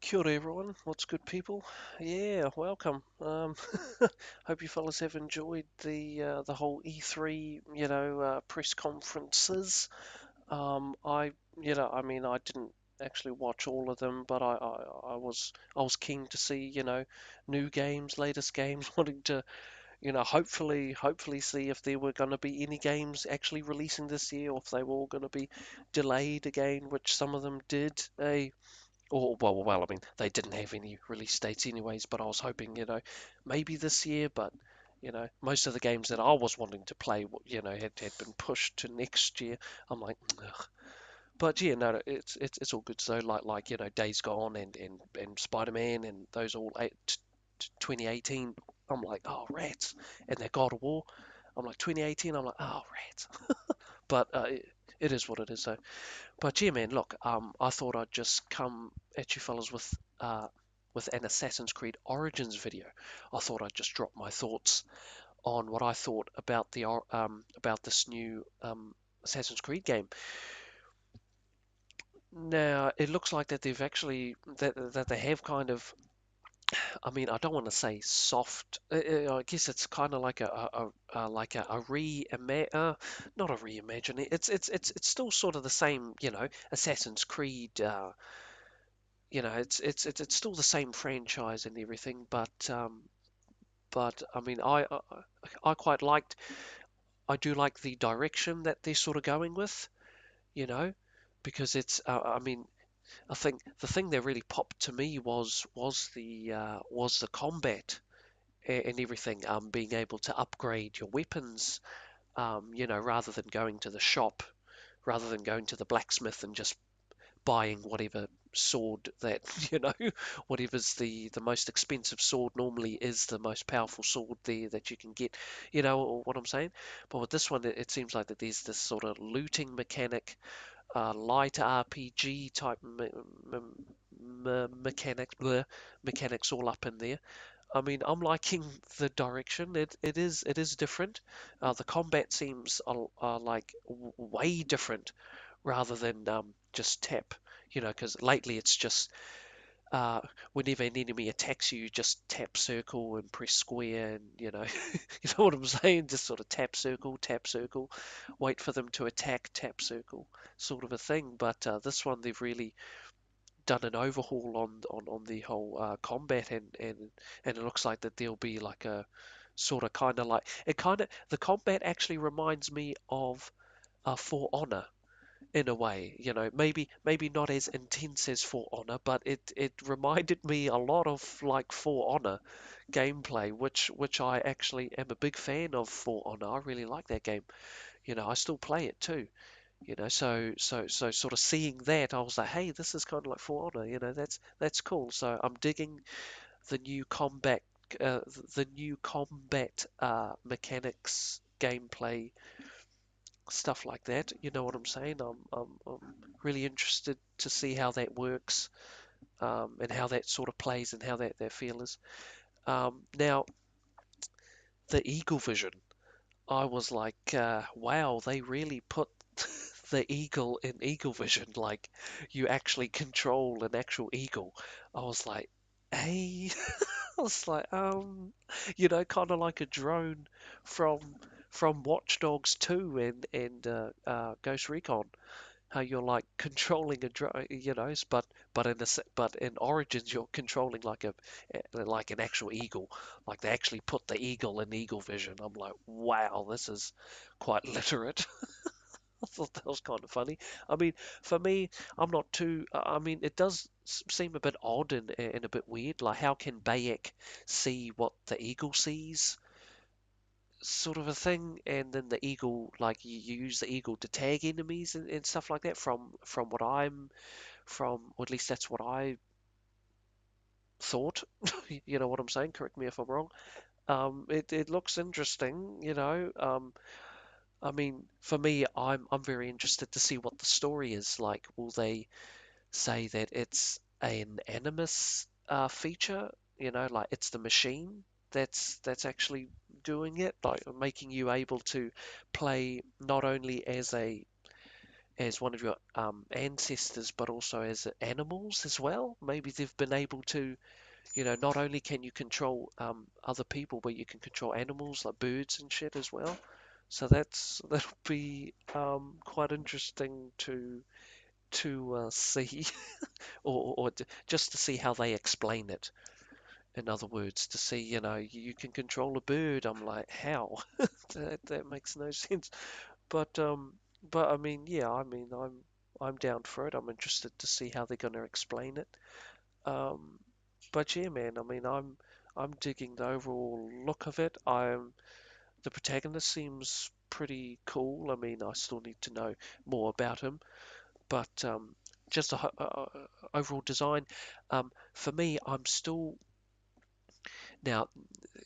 Kia ora everyone, what's good people? Yeah, welcome. Hope you fellas have enjoyed the whole E3, press conferences. I didn't actually watch all of them, but I was keen to see, new games, latest games, wanting to, hopefully see if there were going to be any games actually releasing this year, or if they were all going to be delayed again, which some of them did. I mean, they didn't have any release dates anyways, but I was hoping, maybe this year, but, most of the games that I was wanting to play, had been pushed to next year. I'm like, ugh. But yeah, no, it's all good. So Days Gone and Spider-Man and those all 2018. I'm like, oh rats, and that God of War. I'm like 2018. I'm like, oh rats. But it is what it is. So but yeah, man, look, I thought I'd just come at you fellas with an Assassin's Creed Origins video. I thought I'd just drop my thoughts on what I thought about about this new Assassin's Creed game. Now, it looks like that they've actually that they have kind of. I mean, I don't want to say soft. I guess it's kind of like a not a reimagining. It's still sort of the same, Assassin's Creed. It's still the same franchise and everything, but I mean, I quite liked. I do like the direction that they're sort of going with, you know, because it's. I mean, I think the thing that really popped to me was the combat and everything. Being able to upgrade your weapons, rather than going to the shop, rather than going to the blacksmith and just buying whatever sword that whatever's the most expensive sword normally is the most powerful sword there that you can get, what I'm saying. But with this one, it seems like that there's this sort of looting mechanic, light RPG type mechanics all up in there. I mean, I'm liking the direction. It is different. The combat seems like way different rather than just tap. Because lately it's just uh, whenever an enemy attacks you, you just tap circle and press square, and you know what I'm saying? Just sort of tap circle, wait for them to attack, tap circle, sort of a thing. But this one they've really done an overhaul on the whole combat, and it looks like that there'll be like a sort of kind of like it kind of the combat actually reminds me of For Honor in a way, maybe not as intense as For Honor, but it reminded me a lot of like For Honor gameplay, which I actually am a big fan of For Honor. I really like that game. I still play it too. So sort of seeing that, I was like, hey, this is kind of like For Honor. That's cool. So I'm digging the new combat, uh, the new combat mechanics, gameplay, stuff like that. You know what I'm saying? I'm really interested to see how that works, and how that sort of plays and how that feel is. Now, the Eagle Vision, I was like, wow, they really put the eagle in Eagle Vision. Like, you actually control an actual eagle. I was like, hey, I was like, kind of like a drone from Watch Dogs 2 and Ghost Recon, how you're like controlling a drone, but in Origins you're controlling like an actual eagle. Like they actually put the eagle in Eagle Vision. I'm like, wow, this is quite literate. I thought that was kind of funny. I mean, for me, I'm not too. I mean, it does seem a bit odd and a bit weird. Like, how can Bayek see what the eagle sees, sort of a thing? And then the eagle, like, you use the eagle to tag enemies and stuff like that. Or at least that's what I thought. You know what I'm saying? Correct me if I'm wrong. It looks interesting. I mean, for me, I'm very interested to see what the story is like. Will they say that it's an animus feature? Like it's the machine that's actually doing it, like making you able to play not only as one of your ancestors, but also as animals as well. Maybe they've been able to, not only can you control other people, but you can control animals like birds and shit as well. So that'll be quite interesting to see, or just to see how they explain it. In other words, to see, you can control a bird. I'm like, how? That makes no sense. But but I mean, yeah, I mean, I'm down for it. I'm interested to see how they're going to explain it. Um, but yeah, man, I mean, I'm digging the overall look of it. The protagonist seems pretty cool. I mean, I still need to know more about him, but just overall design. For me, I'm still now.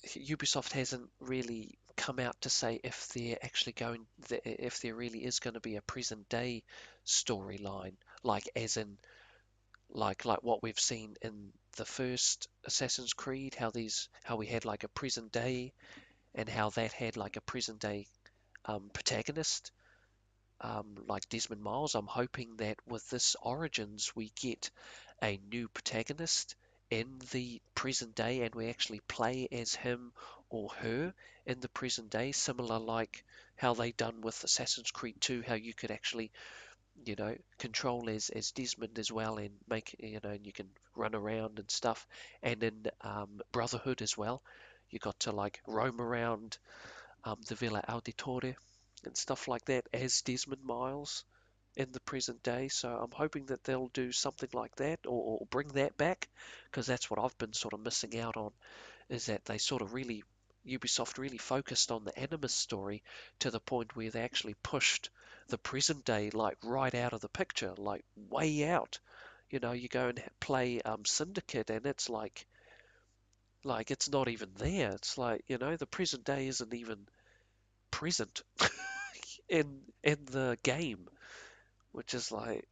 Ubisoft hasn't really come out to say if they're actually if there really is going to be a present day storyline, like as in like what we've seen in the first Assassin's Creed, how we had like a present day and how that had like a present day protagonist, like Desmond Miles. I'm hoping that with this Origins we get a new protagonist in the present day and we actually play as him or her in the present day, similar like how they done with Assassin's Creed 2, how you could actually, control as Desmond as well and make, and you can run around and stuff. And in Brotherhood as well, you got to like roam around the Villa Auditore and stuff like that as Desmond Miles in the present day. So I'm hoping that they'll do something like that or bring that back because that's what I've been sort of missing out on is that they sort of really Ubisoft really focused on the Animus story to the point where they actually pushed the present day like right out of the picture, like way out. You go and play Syndicate and it's like it's not even there. It's like, the present day isn't even present in the game, which is like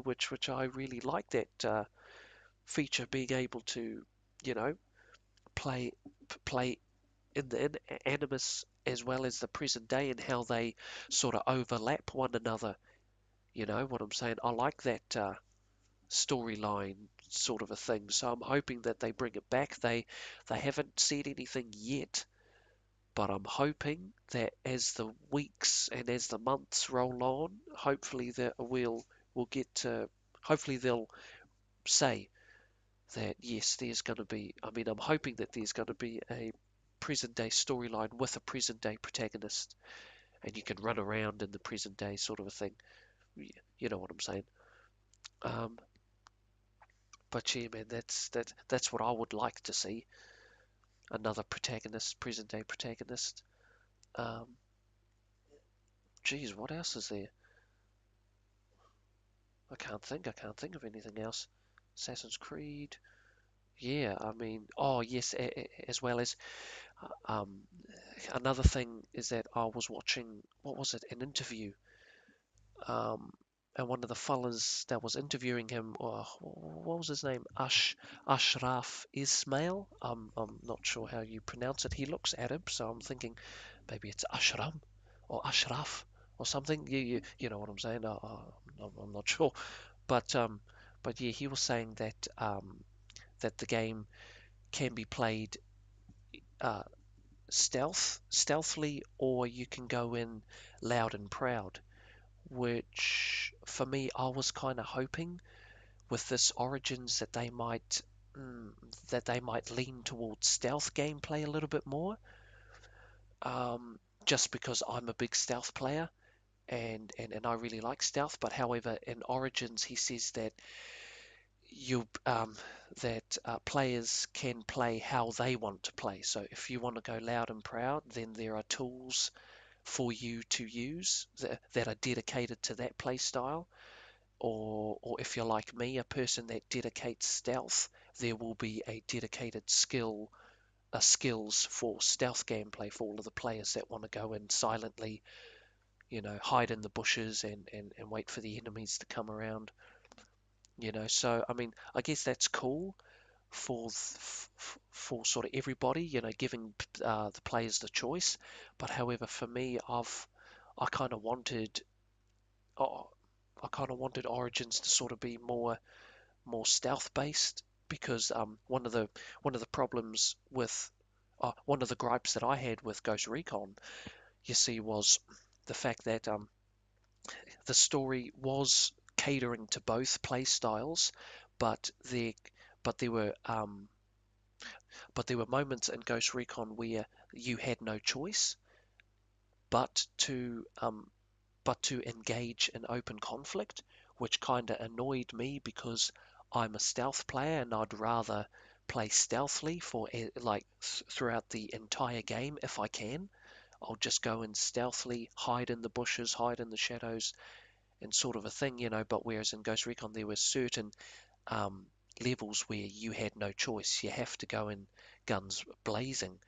which I really like that feature being able to you know play play in the animus as well as the present day and how they sort of overlap one another. You know what I'm saying? I like that storyline sort of a thing. So I'm hoping that they bring it back. They haven't said anything yet, but I'm hoping that as the weeks and as the months roll on, hopefully that we'll get to, hopefully they'll say that yes, there's going to be. I mean, I'm hoping that there's going to be a present day storyline with a present day protagonist, and you can run around in the present day sort of a thing. You know what I'm saying? Um, but yeah, man, that's what I would like to see. Another protagonist, present day protagonist. Um, Geez, what else is there? I can't think. I can't think of anything else. Assassin's Creed. Yeah, I mean, oh yes, as well as um, another thing is that I was watching, what was it, an interview, um, and one of the fellas that was interviewing him, oh, what was his name? Ashraf Ismail. I'm not sure how you pronounce it. He looks Arab, so I'm thinking maybe it's Ashram or Ashraf or something. You know what I'm saying? I'm not sure. But but yeah, he was saying that the game can be played uh, stealthily, or you can go in loud and proud. Which for me, I was kind of hoping with this Origins mm, that they might lean towards stealth gameplay a little bit more. Um, just because I'm a big stealth player and I really like stealth. But however, in Origins, he says that you that players can play how they want to play. So if you want to go loud and proud, then there are tools for you to use that are dedicated to that play style. Or if you're like me, a person that dedicates stealth, there will be a dedicated skills for stealth gameplay for all of the players that want to go in silently, hide in the bushes and wait for the enemies to come around. So I mean, I guess that's cool for sort of everybody, giving the players the choice. But however, for me, I kind of wanted oh, I kind of wanted Origins to sort of be more stealth based because one of the problems with one of the gripes that I had with Ghost Recon, you see, was the fact that the story was catering to both play styles, but there but there were moments in Ghost Recon where you had no choice but to engage in open conflict, which kind of annoyed me because I'm a stealth player and I'd rather play stealthily for throughout the entire game if I can. I'll just go and stealthily hide in the bushes, hide in the shadows, and sort of a thing, But whereas in Ghost Recon there were certain um, levels where you had no choice, you have to go in guns blazing,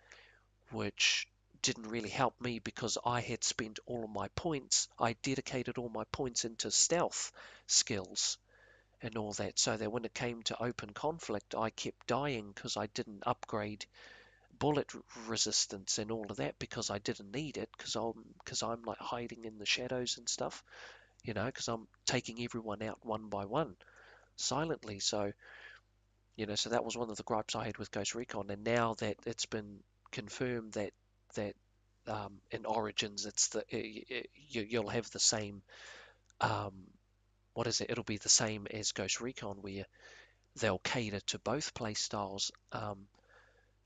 which didn't really help me because I had spent all of my points, I dedicated all my points into stealth skills and all that, so that when it came to open conflict, I kept dying because I didn't upgrade bullet resistance and all of that because I didn't need it because I'm like hiding in the shadows and stuff, because I'm taking everyone out one by one silently. So that was one of the gripes I had with Ghost Recon, and now that it's been confirmed that in Origins you'll have the same um, what is it? It'll be the same as Ghost Recon where they'll cater to both play styles.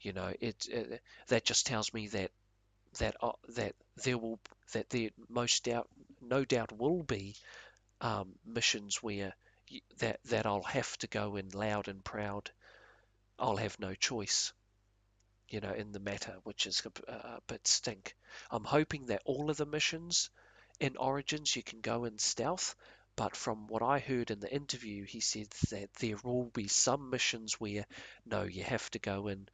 That just tells me that there will that there most doubt no doubt will be missions where that I'll have to go in loud and proud. I'll have no choice, in the matter, which is a bit stink. I'm hoping that all of the missions in Origins you can go in stealth, but from what I heard in the interview, he said that there will be some missions where no, you have to go in,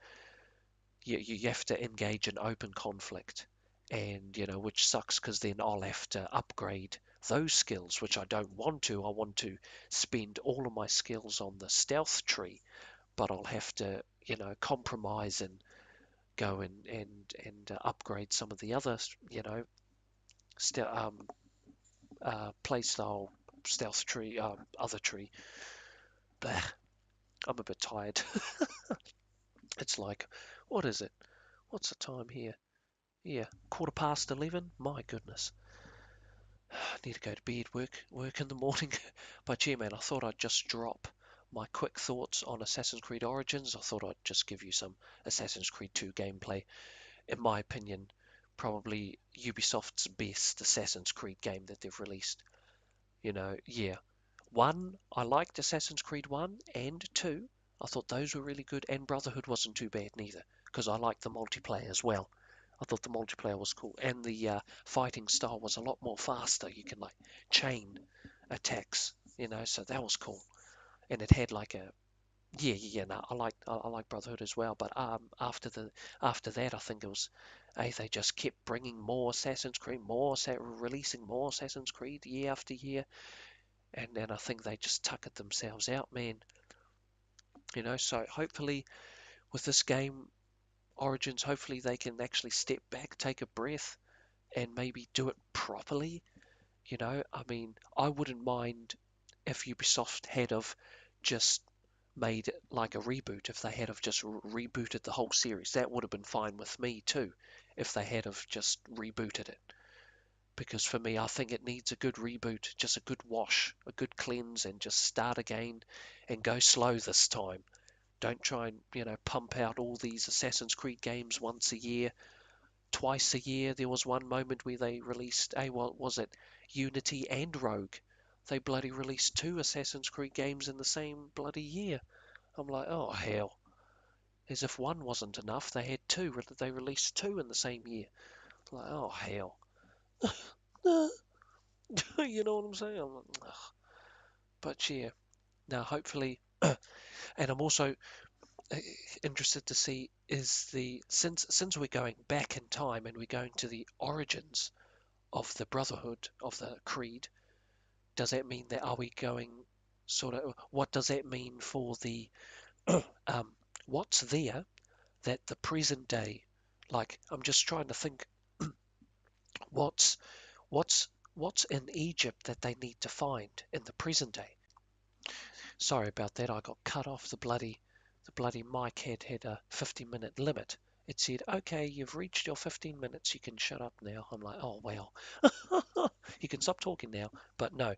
you have to engage in open conflict, and which sucks because then I'll have to upgrade those skills, which I don't want to. I want to spend all of my skills on the stealth tree, but I'll have to, compromise and go and upgrade some of the other, st- um, playstyle stealth tree, other tree. Blech, I'm a bit tired. It's like, what is it? What's the time here? Yeah, 11:15. My goodness, I need to go to bed. Work in the morning. But yeah, man, I thought I'd just drop my quick thoughts on Assassin's Creed Origins. I thought I'd just give you some Assassin's Creed 2 gameplay. In my opinion, probably Ubisoft's best Assassin's Creed game that they've released. Yeah. One, I liked Assassin's Creed 1 and 2. I thought those were really good, and Brotherhood wasn't too bad neither, because I liked the multiplayer as well. I thought the multiplayer was cool, and the fighting style was a lot more faster. You can like chain attacks, so that was cool. And it had like a yeah. No, I like Brotherhood as well. But after that, I think it was, they just kept bringing more Assassin's Creed, releasing more Assassin's Creed year after year, and then I think they just tuckered themselves out, man. So hopefully with this game, Origins, hopefully they can actually step back, take a breath, and maybe do it properly. I mean, I wouldn't mind if Ubisoft had of just made it like a reboot. If they had of just rebooted the whole series, that would have been fine with me too. If they had of just rebooted it, because for me, I think it needs a good reboot, just a good wash, a good cleanse, and just start again and go slow this time. Don't try and, pump out all these Assassin's Creed games once a year, twice a year. There was one moment where they released, what was it, Unity and Rogue. They bloody released two Assassin's Creed games in the same bloody year. I'm like, oh hell. As if one wasn't enough, they had two. They released two in the same year. Like, oh hell. You know what I'm saying? I'm like, ugh. But yeah, now hopefully, and I'm also uh, interested to see is the since we're going back in time and we're going to the origins of the Brotherhood of the Creed, does that mean that are we going sort of what does that mean for the um, what's there that the present day, like I'm just trying to think what's what's What's in Egypt that they need to find in the present day? Sorry about that. I got cut off. The bloody mic had a 15-minute limit. It said, "Okay, you've reached your 15 minutes. You can shut up now." I'm like, "Oh well, you can stop talking now." But no,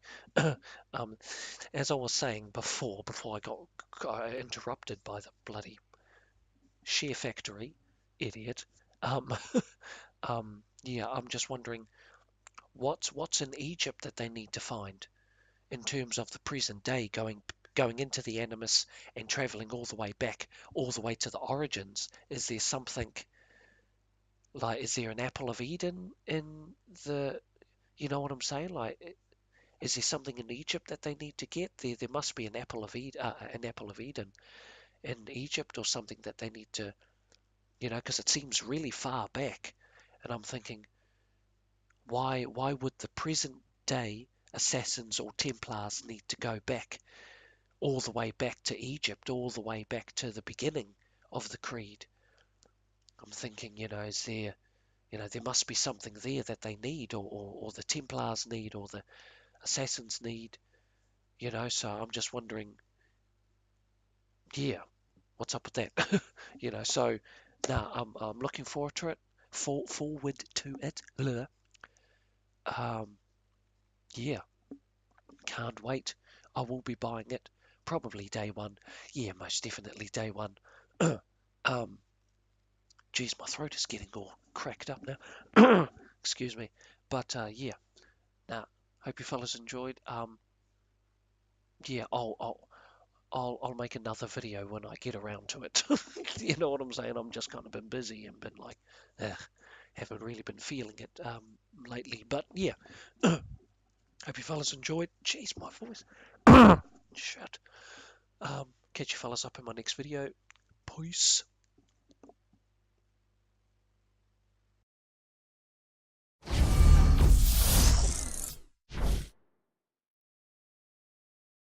um, as I was saying before I got interrupted by the bloody Share Factory idiot. Um, yeah, I'm just wondering what's in Egypt that they need to find in terms of the present day, going into the Animus and traveling all the way to the origins. Is there something like, is there an apple of Eden in the, you know what I'm saying? Like, is there something in Egypt that they need to get? There must be an apple of Eden in Egypt or something that they need to, because it seems really far back. And I'm thinking, why would the present day assassins or Templars need to go back all the way back to Egypt, all the way back to the beginning of the creed? I'm thinking, is there, there must be something there that they need, or the Templars need, or the assassins need, so I'm just wondering, yeah, what's up with that? So now I'm looking forward to it, forward to it. Um, yeah, can't wait. I will be buying it probably day one. Yeah, most definitely day one. um, Geez, my throat is getting all cracked up now. Excuse me. But yeah, now hope you fellas enjoyed. Yeah, I'll make another video when I get around to it. You know what I'm saying? I'm just kind of been busy and been like, haven't really been feeling it lately. But yeah, hope you fellas enjoyed. Jeez, my voice. Shit. Catch you fellas up in my next video. Peace.